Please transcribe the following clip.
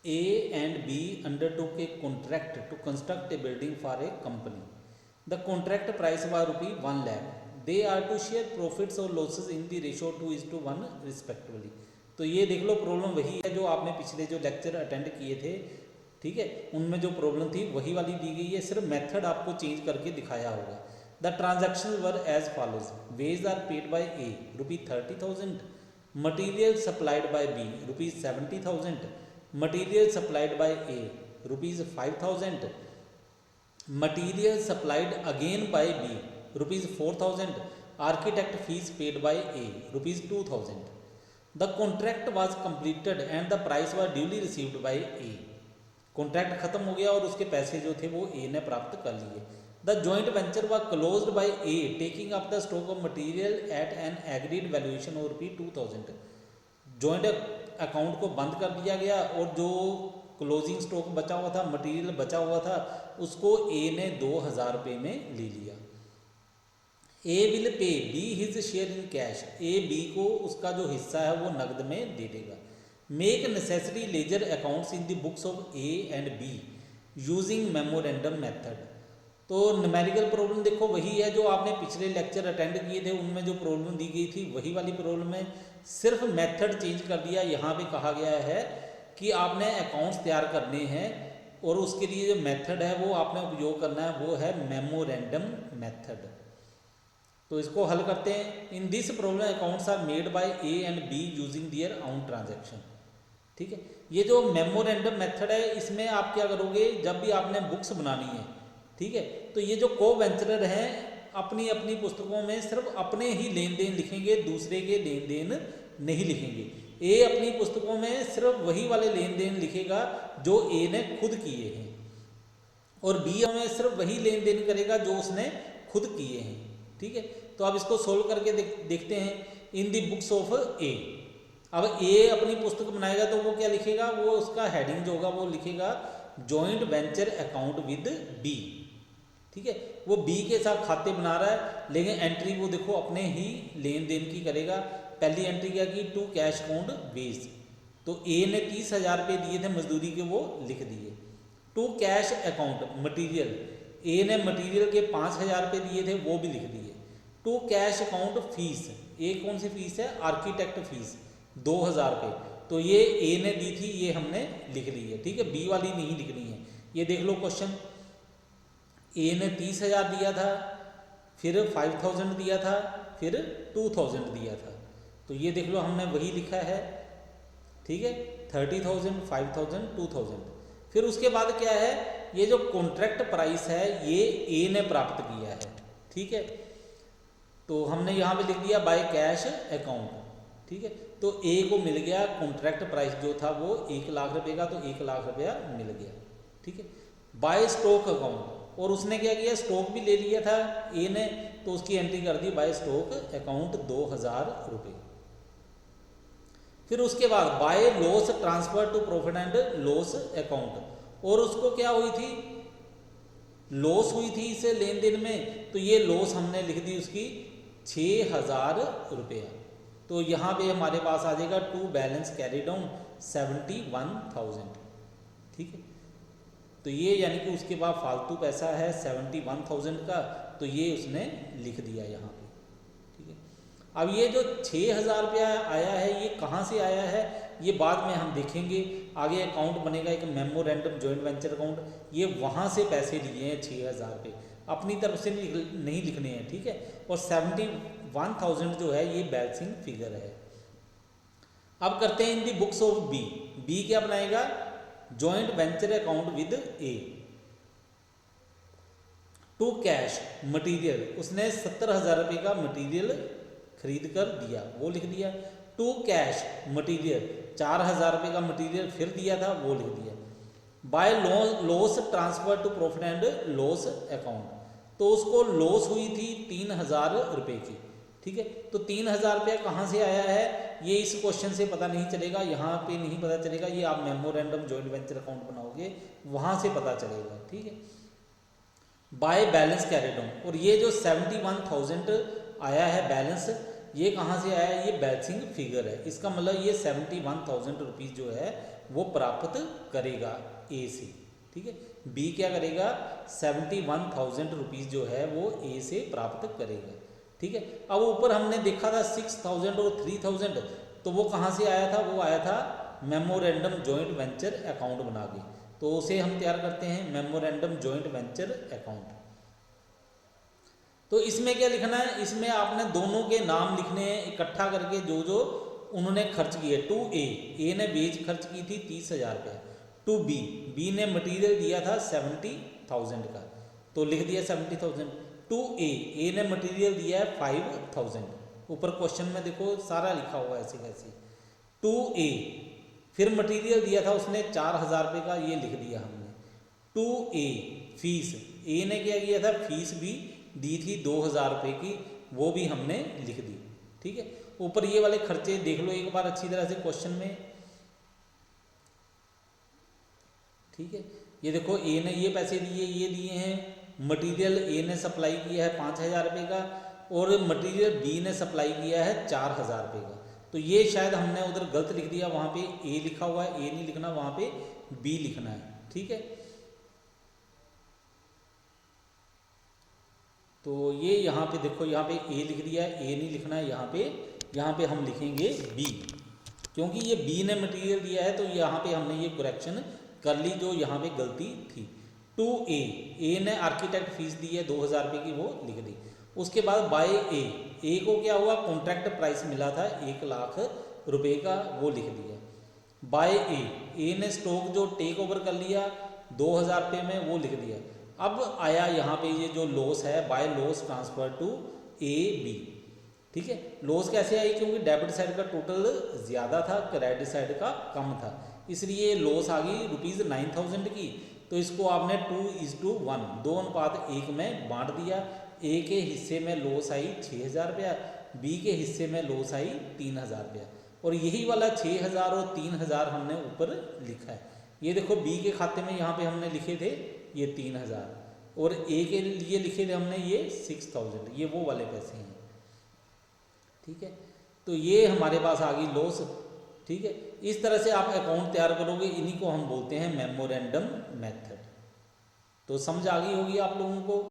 A and B undertook a contract to construct a building for a company. The contract price was rupee 1 lakh. They are to share profits or losses in the ratio 2:1 respectively. तो ये देख लो problem वही है जो आपने पिछले जो lecture attend किए थे, ठीक है, उनमें जो प्रॉब्लम थी वही वाली दी गई है, सिर्फ मेथड आपको चेंज करके दिखाया होगा। The transaction were as follows. Wages are paid by A ₹30,000, material supplied by B ₹70,000, material supplied by A ₹5,000, material supplied again by B ₹4,000, architect fees paid by A ₹2,000। The contract was completed and the price was duly received by A. Contract खत्म हो गया और उसके पैसे जो थे वो ए ने प्राप्त कर लिए। The joint venture was closed by A taking up the stock of material at an agreed valuation of ₹2,000। Joint account को बंद कर दिया गया और जो क्लोजिंग स्टॉक बचा हुआ था, मटीरियल बचा हुआ था, उसको ए ने ₹2,000 में ले लिया। A will pay B his share in cash. A B को उसका जो हिस्सा है वो नकद में दे देगा। Make necessary ledger accounts in the books of A and B using memorandum method. तो न्यूमेरिकल प्रॉब्लम देखो वही है जो आपने पिछले लेक्चर अटेंड किए थे, उनमें जो प्रॉब्लम दी गई थी वही वाली प्रॉब्लम है, सिर्फ मेथड चेंज कर दिया। यहाँ पे कहा गया है कि आपने अकाउंट्स तैयार करने हैं और उसके लिए जो मेथड है वो आपने उपयोग करना है, वो है मेमोरेंडम मेथड। तो इसको हल करते हैं। In this problem accounts are made by A and B using their own transaction. ठीक है, ये जो मेमोरेंडम मेथड है इसमें आप क्या करोगे, जब भी आपने बुक्स बनानी है, ठीक है, तो ये जो को वेंचरर हैं अपनी अपनी पुस्तकों में सिर्फ अपने ही लेन देन लिखेंगे, दूसरे के लेन देन नहीं लिखेंगे। ए अपनी पुस्तकों में सिर्फ वही वाले लेन देन लिखेगा जो ए ने खुद किए हैं, और बी में सिर्फ वही लेन देन करेगा जो उसने खुद किए हैं। ठीक है, तो अब इसको सोल्व करके देखते हैं। इन दी बुक्स ऑफ ए, अब ए अपनी पुस्तक बनाएगा तो वो क्या लिखेगा, वो उसका हेडिंग जो होगा वो लिखेगा joint venture account with B. ठीक है, वो बी के साथ खाते बना रहा है, लेकिन एंट्री वो देखो अपने ही लेन देन की करेगा। पहली एंट्री क्या की, टू कैश अकाउंट बेस, तो ए ने 30,000 दिए थे मजदूरी के, वो लिख दिए। टू कैश अकाउंट मटीरियल, ए ने मटीरियल के 5,000 दिए थे, वो भी लिख दिए। टू कैश अकाउंट फीस, ए कौन सी फीस है, आर्किटेक्ट फीस 2,000, तो ये ए ने दी थी, ये हमने लिख ली है। ठीक है, बी वाली नहीं लिखनी है। ये देख लो क्वेश्चन, ए ने 30,000 दिया था, फिर 5,000 दिया था, फिर 2,000 दिया था, तो ये देख लो हमने वही लिखा है। ठीक है, 30,000, 5,000, 2,000। फिर उसके बाद क्या है, ये जो कॉन्ट्रैक्ट प्राइस है ये ए ने प्राप्त किया है। ठीक है, तो हमने यहाँ पे लिख दिया बाय कैश अकाउंट। ठीक है, तो ए को मिल गया कॉन्ट्रैक्ट प्राइस जो था वो 1,00,000 रुपये का, तो 1,00,000 रुपया मिल गया। ठीक है, बाय स्टॉक अकाउंट, और उसने क्या किया, स्टॉक भी ले लिया था ए ने, तो उसकी एंट्री कर दी बाय स्टॉक अकाउंट 2,000 रुपये। फिर उसके बाद by loss transfer to profit and loss account, और उसको क्या हुई थी, लॉस हुई थी इसे लेन देन में, तो ये लॉस हमने लिख दी उसकी 6,000 रुपया। तो यहाँ पे हमारे पास आ जाएगा टू बैलेंस कैरी डाउन 71,000। ठीक है, तो ये यानी कि उसके बाद फालतू पैसा है 71,000 का, तो ये उसने लिख दिया यहाँ पे। ठीक है, अब ये जो 6,000 रुपया आया है ये कहाँ से आया है, ये बाद में हम देखेंगे। आगे अकाउंट बनेगा एक मेमोरेंडम जॉइंट वेंचर अकाउंट, ये वहाँ से पैसे लिए हैं 6,000 रुपये, अपनी तरफ से नहीं लिखने हैं। ठीक है, और 71,000 जो है ये बैलेंसिंग फिगर है। अब करते हैं in the books of B. B क्या बनाएगा, joint venture account with A. To cash material, उसने 70,000 रुपये का मटीरियल खरीद कर दिया, वो लिख दिया। टू कैश मटीरियल 4,000 रुपये का मटीरियल फिर दिया था, वो लिख दिया। By loss transfer to profit and loss account, तो उसको लॉस हुई थी 3,000 रुपये की। ठीक है, तो 3,000 रुपया कहाँ से आया है, ये इस क्वेश्चन से पता नहीं चलेगा, यहाँ पे नहीं पता चलेगा, ये आप मेमोरेंडम जॉइंट वेंचर अकाउंट बनाओगे वहाँ से पता चलेगा। ठीक है, बाय बैलेंस कैरी डाउन, और ये जो 71,000 आया है बैलेंस, ये कहाँ से आया है, ये बैलेंसिंग फिगर है। इसका मतलब ये 71,000 रुपीज़ जो है वो प्राप्त करेगा ए से। ठीक है, बी क्या करेगा, 71,000 रुपीज़ जो है वो ए से प्राप्त करेगा। ठीक है, अब ऊपर हमने देखा था 6,000 और 3,000, तो वो कहाँ से आया था, वो आया था मेमोरेंडम जॉइंट वेंचर अकाउंट बना के। तो उसे हम तैयार करते हैं, मेमोरेंडम जॉइंट वेंचर अकाउंट। तो इसमें क्या लिखना है, इसमें आपने दोनों के नाम लिखने हैं इकट्ठा करके, जो जो उन्होंने खर्च किए। टू ए ने बेच खर्च की थी 30,000 रुपये, टू बी ने मटेरियल दिया था 70,000 का, तो लिख दिया 70,000। टू ए ने मटेरियल दिया है 5,000, ऊपर क्वेश्चन में देखो सारा लिखा हुआ है ऐसे कैसे। टू ए फिर मटेरियल दिया था उसने 4,000 रुपये का, ये लिख दिया हमने। टू ए फीस, ए ने क्या किया था, फीस भी दी थी 2,000 रुपये की, वो भी हमने लिख दी। ठीक है, ऊपर ये वाले खर्चे देख लो एक बार अच्छी तरह से क्वेश्चन में। ठीक है, ये देखो ए ने ये पैसे दिए, ये दिए हैं। मटेरियल ए ने सप्लाई किया है 5,000 रुपये का, और मटेरियल बी ने सप्लाई किया है 4,000 रुपये का। तो ये शायद हमने उधर गलत लिख दिया, वहाँ पे ए लिखा हुआ है, ए नहीं लिखना, वहाँ पे बी लिखना है। ठीक है, तो ये यहाँ पे देखो, यहाँ पे ए लिख दिया है, ए नहीं लिखना है, यहाँ पे हम लिखेंगे बी, क्योंकि ये बी ने मटेरियल दिया है, तो यहाँ पे हमने ये करेक्शन कर ली जो यहाँ पे गलती थी। टू ए ने आर्किटेक्ट फीस दी है 2,000 रुपये की, वो लिख दी। उसके बाद बाय ए को क्या हुआ, कॉन्ट्रैक्ट प्राइस मिला था 1,00,000 रुपये का, वो लिख दिया। बाय ए ने स्टॉक जो टेक ओवर कर लिया 2,000 रुपये में, वो लिख दिया। अब आया यहाँ पे ये जो लॉस है, by loss transfer to A B. ठीक है, लॉस कैसे आई, क्योंकि डेबिट साइड का टोटल ज़्यादा था, क्रेडिट साइड का कम था, इसलिए लॉस आ गई ₹9,000 की। तो इसको आपने 2:1 2:1 में बांट दिया। ए के हिस्से में लॉस आई 6,000 रुपया, बी के हिस्से में लॉस आई 3,000 रुपया, और यही वाला 6,000 और 3,000 हमने ऊपर लिखा है। ये देखो बी के खाते में यहाँ पे हमने लिखे थे ये 3,000, और ए के लिए लिखे थे हमने ये 6,000, ये वो वाले पैसे हैं। ठीक है, तो ये हमारे पास आ गई लॉस। ठीक है, इस तरह से आप अकाउंट तैयार करोगे, इन्हीं को हम बोलते हैं मेमोरेंडम मेथड। तो समझ आ गई होगी आप लोगों को।